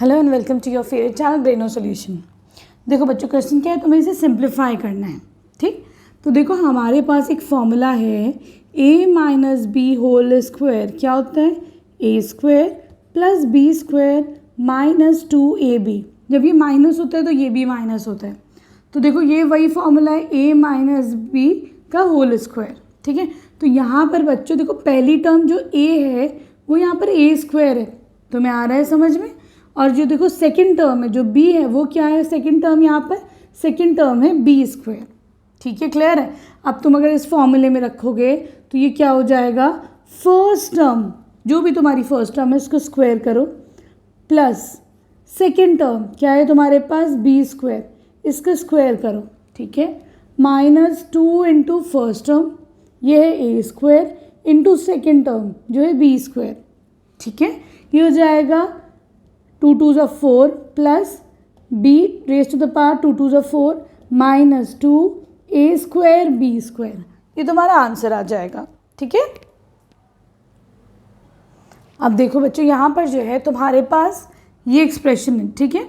Hello and welcome to your favourite channel ब्रेनो solution. देखो बच्चों, क्वेश्चन क्या है, तुम्हें इसे सिंप्लीफाई करना है। ठीक, तो देखो हमारे पास एक फॉर्मूला है a minus B whole square क्या होता है, A square plus B square minus 2ab। जब ये माइनस होता है तो ये भी माइनस होता है। तो देखो ये वही फॉर्मूला है a माइनस बी का होल स्क्वायर। ठीक है, तो यहाँ पर बच्चों देखो पहली टर्म जो a है वो यहाँ पर a स्क्वायर है, तुम्हें आ रहा है समझ में। और जो देखो सेकंड टर्म है जो b है वो क्या है, सेकंड टर्म यहाँ पर सेकंड टर्म है b स्क्वायर। ठीक है, क्लियर है। अब तुम अगर इस फॉर्मूले में रखोगे तो ये क्या हो जाएगा, फर्स्ट टर्म जो भी तुम्हारी फर्स्ट टर्म है उसको स्क्वायर करो प्लस सेकंड टर्म क्या है तुम्हारे पास b स्क्वायर, इसका स्क्वायर करो। ठीक है, माइनस 2 इंटू फर्स्ट टर्म ये है A square into second term जो है बी स्क्वायर। ठीक है, ये हो जाएगा 2 2 ज़ा 4 plus B raise to the power 2 2 ज़ा 4 minus 2 A square B square, ये तुम्हारा आंसर आ जाएगा। ठीक है, अब देखो बच्चों यहाँ पर जो है तुम्हारे पास ये एक्सप्रेशन है। ठीक है,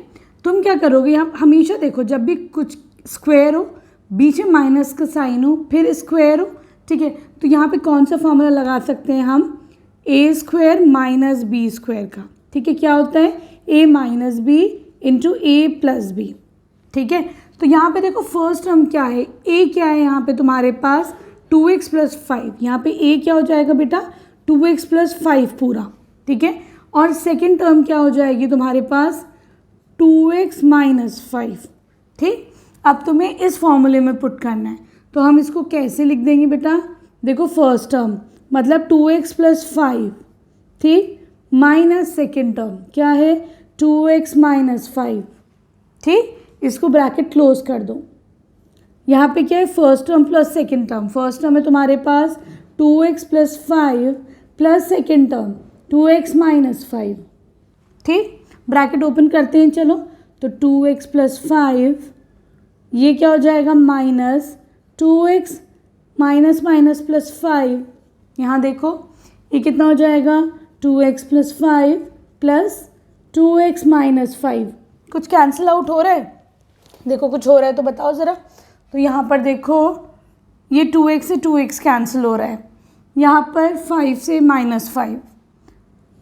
तुम क्या करोगे, यहाँ हमेशा देखो जब भी कुछ स्क्वायर हो बीच में माइनस का साइन हो फिर स्क्वायर हो, ठीक है, तो यहाँ पे कौन सा फॉर्मूला लगा सकते हैं हम, A square minus B square का। ठीक है, क्या होता है a minus B into A plus B. ठीक है, तो यहाँ पे देखो फर्स्ट टर्म क्या है, a क्या है यहाँ पे तुम्हारे पास 2x प्लस 5, यहाँ पे a क्या हो जाएगा बेटा 2x प्लस 5 पूरा। ठीक है, और सेकंड टर्म क्या हो जाएगी तुम्हारे पास 2x माइनस 5। ठीक, अब तुम्हें इस फॉर्मूले में पुट करना है, तो हम इसको कैसे लिख देंगे बेटा, देखो फर्स्ट टर्म मतलब 2x प्लस 5, ठीक, माइनस सेकेंड टर्म क्या है 2x माइनस 5। ठीक, इसको ब्रैकेट क्लोज कर दो। यहाँ पे क्या है first term plus second term, first term है तुम्हारे पास 2x plus 5 plus second term 2x minus 5। ठीक, ब्रैकेट ओपन करते हैं चलो, तो 2x प्लस 5 ये क्या हो जाएगा minus 2x minus minus plus 5, यहाँ देखो ये कितना हो जाएगा 2x plus 5 plus 2x minus 5। कुछ कैंसिल आउट हो रहा है, देखो कुछ हो रहा है तो बताओ ज़रा। तो यहाँ पर देखो ये 2x से 2x कैंसिल हो रहा है, यहाँ पर 5 से माइनस 5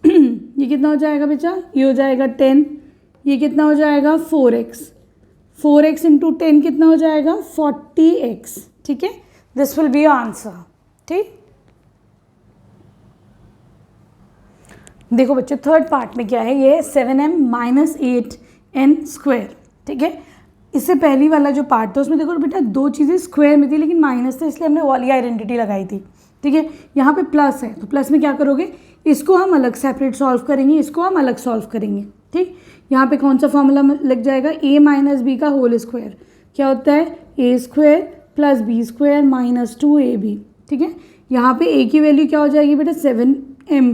ये कितना हो जाएगा बेटा, ये हो जाएगा 10, ये कितना हो जाएगा 4x इंटू 10 कितना हो जाएगा 40x। ठीक है, this will be your answer. ठीक, देखो बच्चों थर्ड पार्ट में क्या है, ये 7m माइनस 8n स्क्वायर। ठीक है, इससे पहली वाला जो पार्ट था उसमें देखो बेटा दो चीज़ें स्क्वायर में थी लेकिन माइनस था, इसलिए हमने वाली आइडेंटिटी लगाई थी। ठीक है, यहाँ पे प्लस है तो प्लस में क्या करोगे, इसको हम अलग सेपरेट सॉल्व करेंगे, इसको हम अलग सॉल्व करेंगे। ठीक, यहाँ पे कौन सा फॉर्मूला लग जाएगा, a माइनस बी का होल स्क्वायर क्या होता है a square plus B square minus 2ab। ठीक है, यहाँ पे a की वैल्यू क्या हो जाएगी बेटा 7m,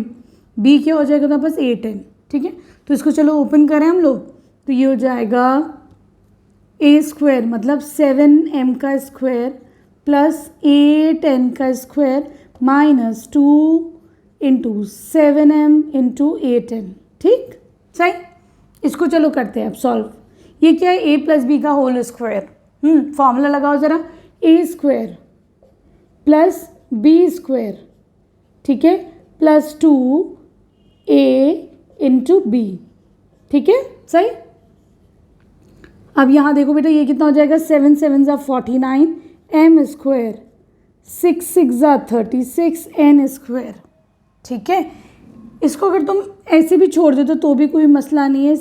b क्या हो जाएगा तो बस 8n। ठीक है, तो इसको चलो ओपन करें हम लोग, तो ये हो जाएगा a स्क्वायर मतलब 7m का स्क्वायर प्लस 8n का square minus 2 into 7m into 8n। ठीक, सही, इसको चलो करते हैं अब सॉल्व। ये क्या है a प्लस बी का होल स्क्वायर, फॉर्मूला लगाओ ज़रा, a square plus B square, ठीक है, प्लस 2a इंटू बी। ठीक है, सही। अब यहाँ देखो बेटा ये कितना हो जाएगा 7 7 ज़ा 49 m स्क्वायर 6 6 ज़ा 36 n स्क्वायर। ठीक है, इसको अगर तुम ऐसे भी छोड़ दो तो भी कोई मसला नहीं है,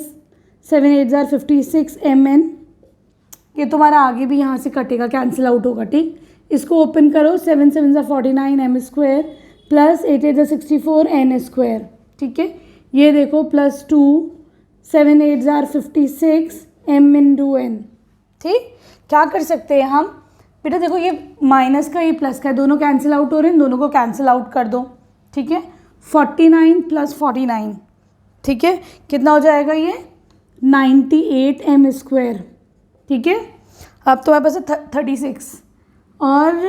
7 8 ज़ा 56 mn, ये तुम्हारा आगे भी यहाँ से कटेगा कैंसिल आउट होगा। ठीक, इसको ओपन करो, 7 7 ज़ा 49 m स्क्वायर प्लस 8 8 ज़ा 64 n स्क्वायर। ठीक है, ये देखो प्लस 2 7 8 ज़ा 56 m इंटू n। ठीक, क्या कर सकते हैं हम बेटा, देखो ये माइनस का ये प्लस का है, दोनों कैंसिल आउट हो रहे हैं, दोनों को कैंसिल आउट कर दो। ठीक है, 49 प्लस 49, ठीक है, कितना हो जाएगा ये 98 m स्क्वायर। ठीक है, अब तुम्हारे पास 36 और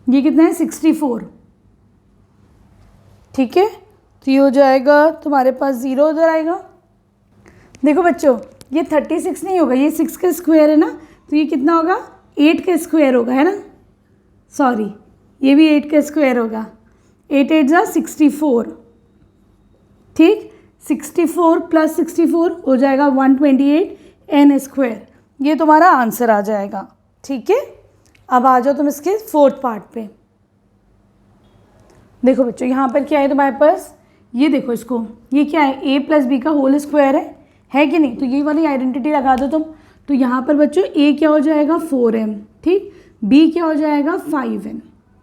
ये कितना है 64। ठीक है, तो ये हो जाएगा तुम्हारे पास 0 उधर आएगा, देखो बच्चों, ये 36 नहीं होगा, ये 6 का स्क्वायर है ना, तो ये कितना होगा, 8 का स्क्वायर होगा, है ना, सॉरी ये भी 8 का स्क्वायर होगा, 8 8 जा 64, ठीक, 64 प्लस 64 हो जाएगा 128 एन स्क्वायर, ये तुम्हारा आंसर आ जाएगा। ठीक है, अब आ जाओ तुम इसके फोर्थ पार्ट पे। देखो बच्चों यहाँ पर क्या है तुम्हारे पास, ये देखो इसको, ये क्या है, ए प्लस बी का होल स्क्वायर है कि नहीं, तो ये वाली आइडेंटिटी लगा दो तुम। तो यहाँ पर बच्चों ए क्या हो जाएगा 4m, ठीक, बी क्या हो जाएगा 5n,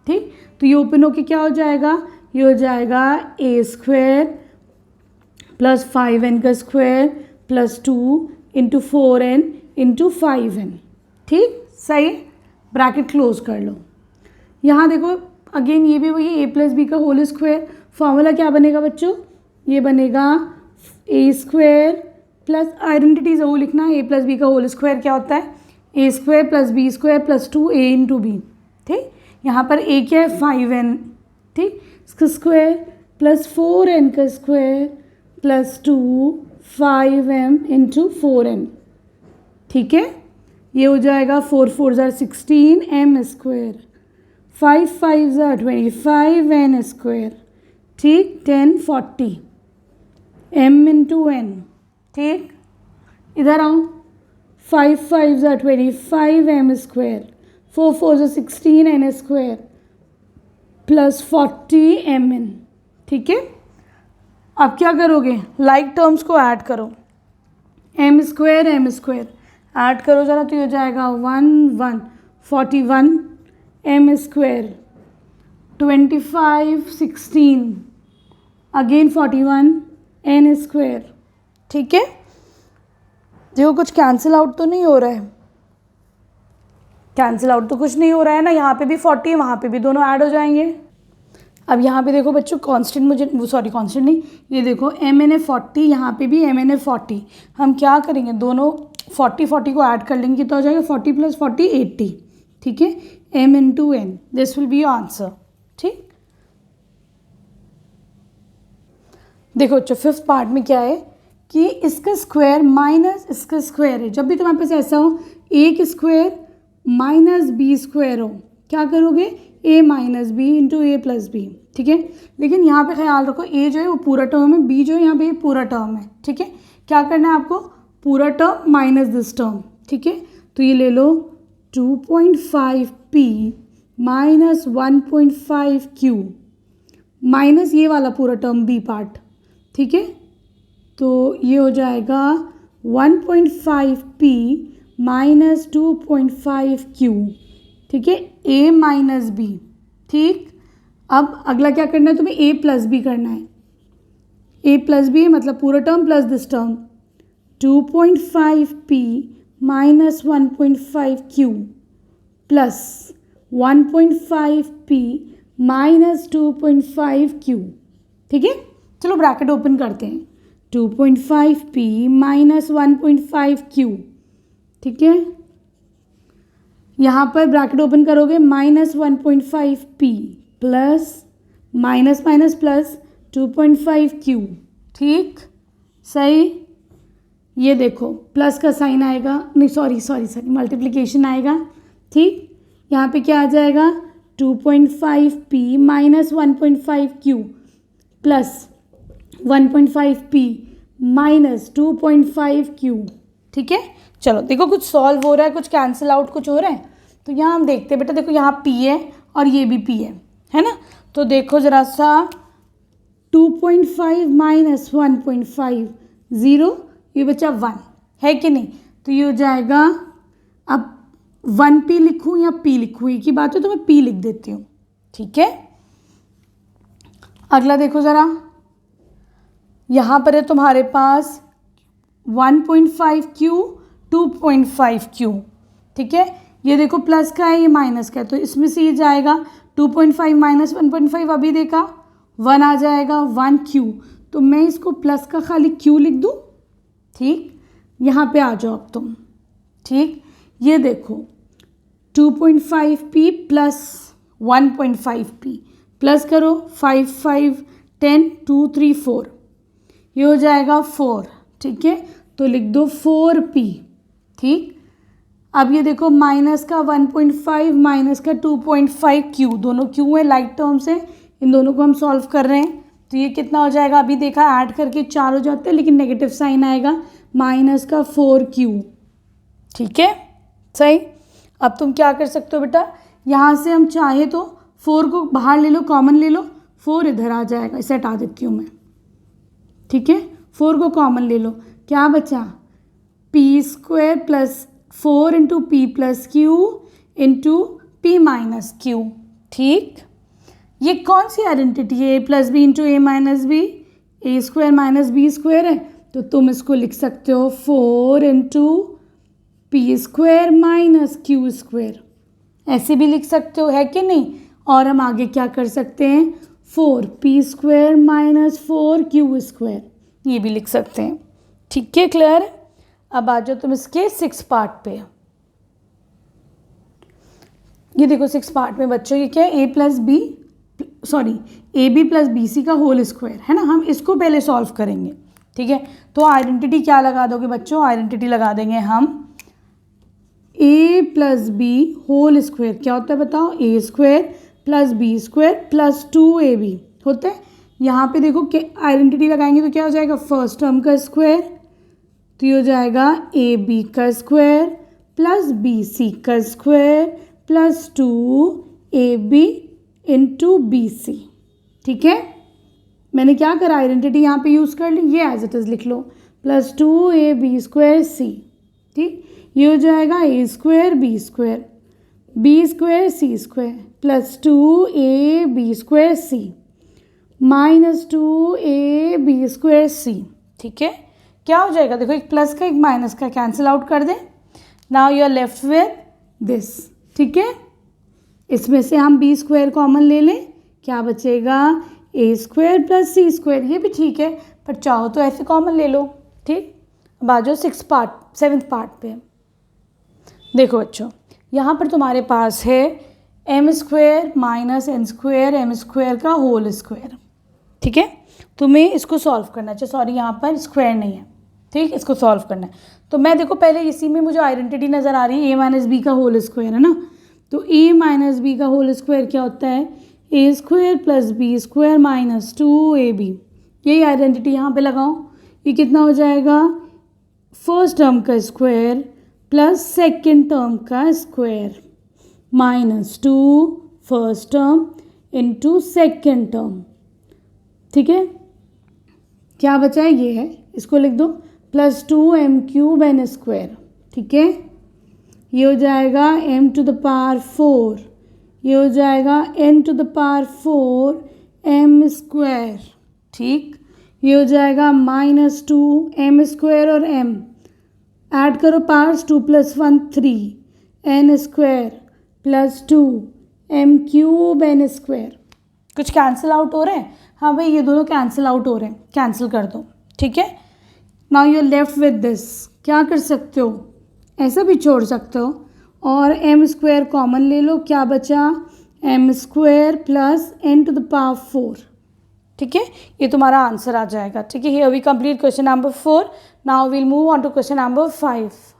ठीक, तो ये ओपन होके क्या हो जाएगा, ये हो जाएगा ए स्क्वायर प्लस 5n का square plus 2 into 4n into 5n, ठीक, सही, ब्रैकेट क्लोज कर लो। यहाँ देखो अगेन ये भी वही ए प्लस बी का होल स्क्वायर, फॉर्मूला क्या बनेगा बच्चों, ये बनेगा ए स्क्वायर प्लस आइडेंटिटी ज़रूर लिखना, ए प्लस बी का होल स्क्वायर क्या होता है, A square plus B square plus 2 A into B, ठीक, यहाँ पर ए क्या है 5n, ठीक, इसका स्क्वायर प्लस 4n का square plus 2 5m into 4n, ठीक है, ये हो जाएगा 4 4 ज़ा 16 m स्क्वायर, 5 5 ज़ा 25 n स्क्वायर, ठीक, 10 40 m इंटू n, ठीक, इधर आओ, 5 5 ज़ा 25 m स्क्वायर, 4 4 ज़ा 16 n स्क्वायर प्लस 40 mn, ठीक है। अब क्या करोगे, लाइक टर्म्स को ऐड करो, m स्क्वायर ऐड करो ज़रा, तो ये हो जाएगा 1 1 41 m square, 25 16 again 41 n square, ठीक है। देखो कुछ कैंसिल आउट तो नहीं हो रहा है, कैंसिल आउट तो कुछ नहीं हो रहा है ना, यहाँ पे भी 40 वहाँ पे भी, दोनों ऐड हो जाएंगे। अब यहाँ पे देखो बच्चों कांस्टेंट, मुझे सॉरी कांस्टेंट नहीं, ये देखो एम एन ए 40, यहाँ पे भी एम एन ए 40, हम क्या करेंगे, दोनों 40 40 को ऐड कर लेंगे, कितना हो जाएगा 40 प्लस 40 80, ठीक है, m into N, this will be your answer, ठीक। देखो बच्चों फिफ्थ पार्ट में क्या है कि इसका स्क्वायर माइनस इसका स्क्वायर है, जब भी तुम्हारे पास ऐसा हो ए का स्क्वायर माइनस बी स्क्वायर हो, क्या करोगे, ए minus B into A plus B, ठीक है, लेकिन यहाँ पे ख्याल रखो ए जो है वो पूरा टर्म है, बी जो है यहाँ पे पूरा टर्म है, ठीक है, क्या करना है आपको, पूरा टर्म माइनस दिस टर्म, ठीक है, तो ये ले लो 2.5p माइनस 1.5q माइनस ये वाला पूरा टर्म बी पार्ट, ठीक है, तो ये हो जाएगा 1.5p माइनस 2.5q, ठीक है, a माइनस बी, ठीक। अब अगला क्या करना है तुम्हें, a प्लस बी करना है, a प्लस बी मतलब पूरा term plus this term, 2.5p minus 1.5q plus 1.5p minus 2.5q, ठीक है, चलो ब्रैकेट ओपन करते हैं, 2.5p माइनस 1.5q, ठीक है, यहाँ पर ब्रैकेट ओपन करोगे minus 1.5p plus minus minus plus 2.5q, ठीक, सही, ये देखो प्लस का साइन आएगा, नहीं सॉरी मल्टीप्लिकेशन आएगा, ठीक, यहाँ पे क्या आ जाएगा 2.5p minus 1.5q plus 1.5p minus 2.5q, ठीक है। चलो देखो कुछ सॉल्व हो रहा है, कुछ कैंसिल आउट कुछ हो रहा है, तो यहाँ हम देखते हैं बेटा, देखो यहाँ p है और ये भी p है ना, तो देखो ज़रा सा 2.5 माइनस 1.5 0, ये बचा 1 है कि नहीं, तो ये हो जाएगा, अब 1p लिखूँ या p लिखूँ, एक ही बात है, तो मैं p लिख देती हूँ, ठीक है। अगला देखो ज़रा, यहाँ पर है तुम्हारे पास 1.5q 2.5q, ठीक है, ये देखो प्लस का है ये माइनस का है, तो इसमें से ये जाएगा 2.5 माइनस 1.5, अभी देखा 1 आ जाएगा 1q, तो मैं इसको प्लस का खाली q लिख दूँ, ठीक, यहाँ पे आ जाओ अब तुम, ठीक, ये देखो 2.5p प्लस 1.5p प्लस करो 5 5 10 2 3 4, ये हो जाएगा 4, ठीक है, तो लिख दो 4p। ठीक, अब ये देखो माइनस का 1.5 माइनस का 2.5 क्यू, दोनों क्यू है लाइक टर्म्स है, इन दोनों को हम सॉल्व कर रहे हैं। तो ये कितना हो जाएगा, अभी देखा ऐड करके 4 हो जाते हैं लेकिन नेगेटिव साइन आएगा, माइनस का 4q। ठीक है, सही। अब तुम क्या कर सकते हो बेटा, यहाँ से हम चाहे तो 4 को बाहर ले लो, कॉमन ले लो, 4 इधर आ जाएगा, इसे हटा देती हूँ मैं। ठीक है, 4 को कॉमन ले लो, क्या बचा, p² plus 4 into P plus Q into P minus Q. ठीक, ये कौन सी आइडेंटिटी है, a plus B into A minus B, a² minus b² है, तो तुम इसको लिख सकते हो 4 इंटू p² माइनस q², ऐसे भी लिख सकते हो, है कि नहीं। और हम आगे क्या कर सकते हैं, 4p² माइनस 4q², ये भी लिख सकते हैं। ठीक है, क्लियर। अब आ जाओ तुम इसके 6 पार्ट पे। ये देखो 6 पार्ट में बच्चों, ये क्या है, ab प्लस bc का होल स्क्वायर है ना, हम इसको पहले सॉल्व करेंगे। ठीक है, तो आइडेंटिटी क्या लगा दोगे बच्चों, आइडेंटिटी लगा देंगे हम a plus B whole square, क्या होता है बताओ, a² plus b² plus 2ab होता है। यहाँ पे देखो कि आइडेंटिटी लगाएंगे तो क्या हो जाएगा, फर्स्ट टर्म का स्क्वायर, तो ये हो जाएगा ab का स्क्वायर प्लस bc का square plus 2ab into bc। ठीक है, मैंने क्या करा, आइडेंटिटी यहाँ पे यूज़ कर ली, ये एज इट इज़ लिख लो, प्लस 2ab² c। ठीक, ये हो जाएगा a² b² c² plus 2ab² c minus 2ab² c। ठीक है, क्या हो जाएगा, देखो एक प्लस का एक माइनस का कैंसिल आउट कर दें, now you are left with this. ठीक है, इसमें से हम b² कॉमन ले लें, क्या बचेगा, a² प्लस c², ये भी ठीक है, पर चाहो तो ऐसे कॉमन ले लो। ठीक, अब आ जाओ 7th पार्ट पे। देखो बच्चों, यहाँ पर तुम्हारे पास है m² माइनस n² m² का होल स्क्वायर। ठीक है, तुम्हें इसको सॉल्व करना चाहिए, सॉरी यहाँ पर स्क्वायर नहीं है। ठीक, इसको सॉल्व करना है, तो मैं देखो पहले इसी में मुझे आइडेंटिटी नज़र आ रही है, a माइनस बी का होल स्क्वायर है ना, तो a माइनस बी का होल स्क्वायर क्या होता है, a² plus b² minus 2ab। यही आइडेंटिटी यहाँ पे लगाओ, ये कितना हो जाएगा, फर्स्ट टर्म का स्क्वायर प्लस सेकेंड टर्म का square minus 2 first term into second term. ठीक है, क्या बचा है, ये है, इसको लिख दो प्लस 2m³ n²। ठीक है, ये हो जाएगा m⁴, ये हो जाएगा n⁴ m²। ठीक, ये हो जाएगा माइनस 2m² और m ऐड करो parts, 2 + 1 3 n² plus 2m³ n²। कुछ कैंसिल आउट हो रहे हैं, हाँ भाई ये दोनों कैंसिल आउट हो रहे हैं, कैंसिल कर दो। ठीक है, now you are left with this, क्या कर सकते हो, ऐसा भी छोड़ सकते हो, और m² कॉमन ले लो, क्या बचा, m² प्लस n⁴। ठीक है, ये तुम्हारा आंसर आ जाएगा। ठीक है, here we complete question number 4। Now we'll move on to question number 5।